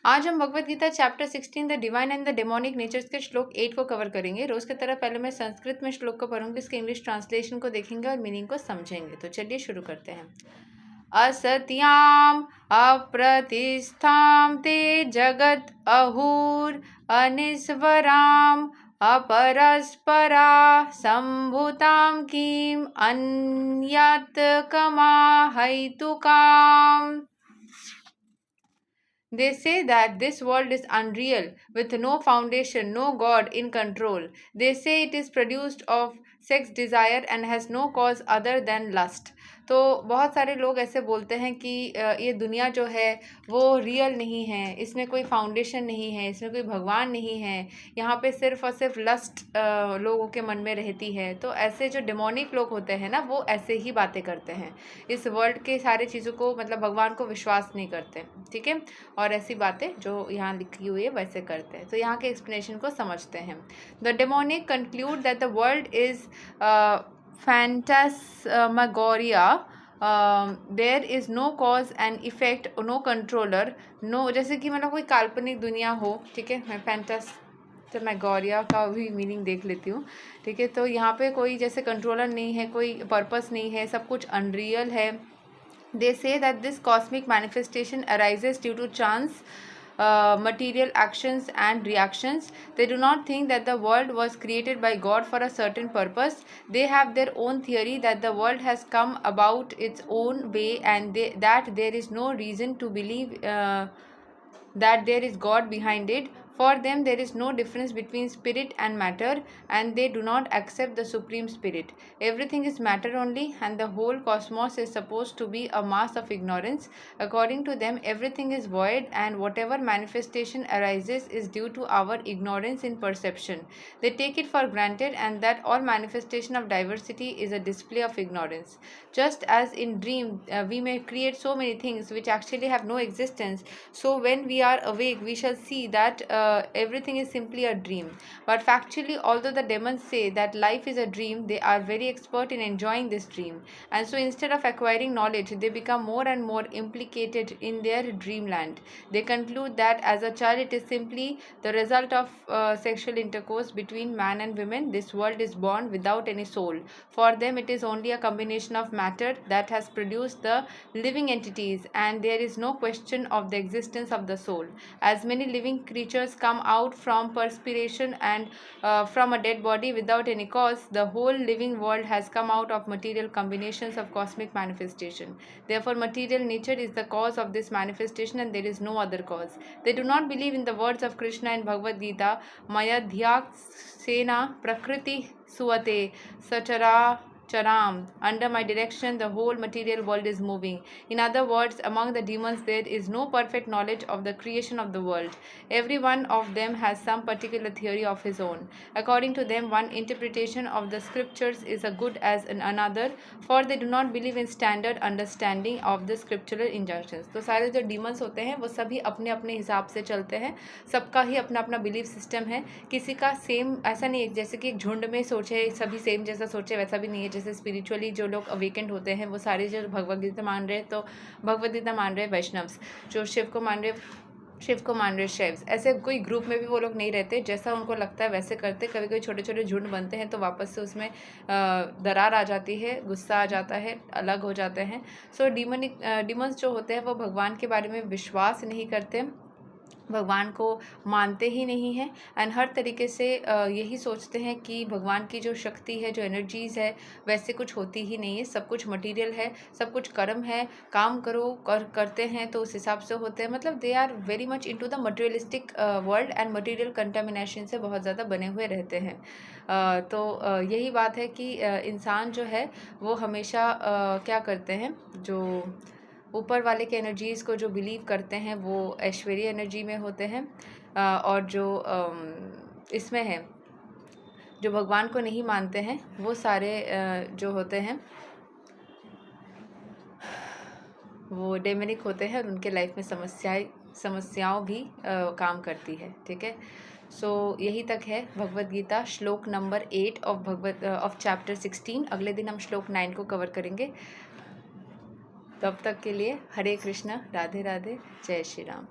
आज हम Bhagavad Gita chapter 16 the divine and the demonic natures के श्लोक 8 को कवर करेंगे। रोज की तरह पहले मैं संस्कृत में श्लोक को पढ़ूंगी, इसके इंग्लिश ट्रांसलेशन को देखेंगे और मीनिंग को समझेंगे। तो चलिए शुरू करते हैं। असत्याम अप्रतिष्ठाम ते जगत अहूर अनिस्वराम अपरस्परा संभूताम किम अन्यत कमाहैतुकाम। They say that this world is unreal, with no foundation, no God in control. They say it is produced of sex desire and has no cause other than lust. तो बहुत सारे लोग ऐसे बोलते हैं कि ये दुनिया जो है वो रियल नहीं है, इसमें कोई फाउंडेशन नहीं है, इसमें कोई भगवान नहीं है, यहाँ पे सिर्फ और सिर्फ लस्ट लोगों के मन में रहती है। तो ऐसे जो डेमोनिक लोग होते हैं ना, वो ऐसे ही बातें करते हैं, इस वर्ल्ड के सारे चीज़ों को, मतलब भगवान को विश्वास नहीं करते, ठीक है, और ऐसी बातें जो यहाँ लिखी हुई है वैसे करते हैं। तो यहाँ के एक्सप्लेनेशन को समझते हैं। The demonic conclude that the world is phantasmagoria, there is no cause and effect, no controller, no, जैसे कि मतलब कोई काल्पनिक दुनिया हो, ठीक है। मैं फैंटास्मैगोरिया का भी मीनिंग देख लेती हूँ, ठीक है। तो यहाँ पे कोई जैसे कंट्रोलर नहीं है, कोई पर्पस नहीं है, सब कुछ अनरियल है। They say that this cosmic manifestation arises due to chance, material actions and reactions. They do not think that the world was created by God for a certain purpose. They have their own theory that the world has come about its own way, and that there is no reason to believe that there is God behind it. For them, there is no difference between spirit and matter, and they do not accept the Supreme Spirit. Everything is matter only, and the whole cosmos is supposed to be a mass of ignorance. According to them, everything is void, and whatever manifestation arises is due to our ignorance in perception. They take it for granted, and that all manifestation of diversity is a display of ignorance. Just as in dream, we may create so many things which actually have no existence, so when we are awake, we shall see that everything is simply a dream. But factually, although the demons say that life is a dream, they are very expert in enjoying this dream. And so instead of acquiring knowledge, they become more and more implicated in their dreamland. They conclude that as a child, it is simply the result of sexual intercourse between man and women. This world is born without any soul. For them, it is only a combination of matter that has produced the living entities, and there is no question of the existence of the soul. As many living creatures come out from perspiration and from a dead body without any cause, the whole living world has come out of material combinations of cosmic manifestation. Therefore, material nature is the cause of this manifestation, and there is no other cause. They do not believe in the words of Krishna in Bhagavad Gita, Mayadhyak Sena Prakriti Suate Sachara Charam. Under my direction, the whole material world is moving. In other words, among the demons, there is no perfect knowledge of the creation of the world. Every one of them has some particular theory of his own. According to them, one interpretation of the scriptures is as good as another, for they do not believe in standard understanding of the scriptural injunctions. तो सारे जो demons होते हैं वो सभी अपने अपने हिसाब से चलते हैं, सबका ही अपना अपना बिलीफ सिस्टम है, किसी का सेम ऐसा नहीं है जैसे कि एक झुंड में सोचे सभी सेम जैसा सोचे, वैसा भी नहीं है। जैसे स्पिरिचुअली जो लोग अवेकेंड होते हैं वो सारे जो भगवद गीता मान रहे, तो भगवद गीता मान रहे वैष्णव्स, जो शिव को मान रहे शैव्स, ऐसे कोई ग्रुप में भी वो लोग नहीं रहते, जैसा उनको लगता है वैसे करते। कभी कभी छोटे छोटे झुंड बनते हैं तो वापस से उसमें दरार आ जाती है, गुस्सा आ जाता है, अलग हो जाते हैं। सो डीमंस जो होते हैं वो भगवान के बारे में विश्वास नहीं करते, भगवान को मानते ही नहीं हैं, एंड हर तरीके से यही सोचते हैं कि भगवान की जो शक्ति है, जो एनर्जीज़ है, वैसे कुछ होती ही नहीं है, सब कुछ मटेरियल है, सब कुछ कर्म है, काम करो करते हैं तो उस हिसाब से होते हैं। मतलब they are very much into the materialistic world, and material contamination से बहुत ज़्यादा बने हुए रहते हैं। तो यही बात है कि इंसान जो है वो हमेशा क्या करते हैं, जो ऊपर वाले के एनर्जीज़ को जो बिलीव करते हैं वो ऐश्वर्य एनर्जी में होते हैं, और जो इसमें है, जो भगवान को नहीं मानते हैं, वो सारे जो होते हैं वो डेमनिक होते हैं, और उनके लाइफ में समस्याओं भी काम करती है, ठीक है। सो यही तक है भगवद गीता श्लोक नंबर 8 ऑफ चैप्टर 16। अगले दिन हम श्लोक 9 को कवर करेंगे। तब तक के लिए हरे कृष्णा, राधे राधे, जय श्री राम।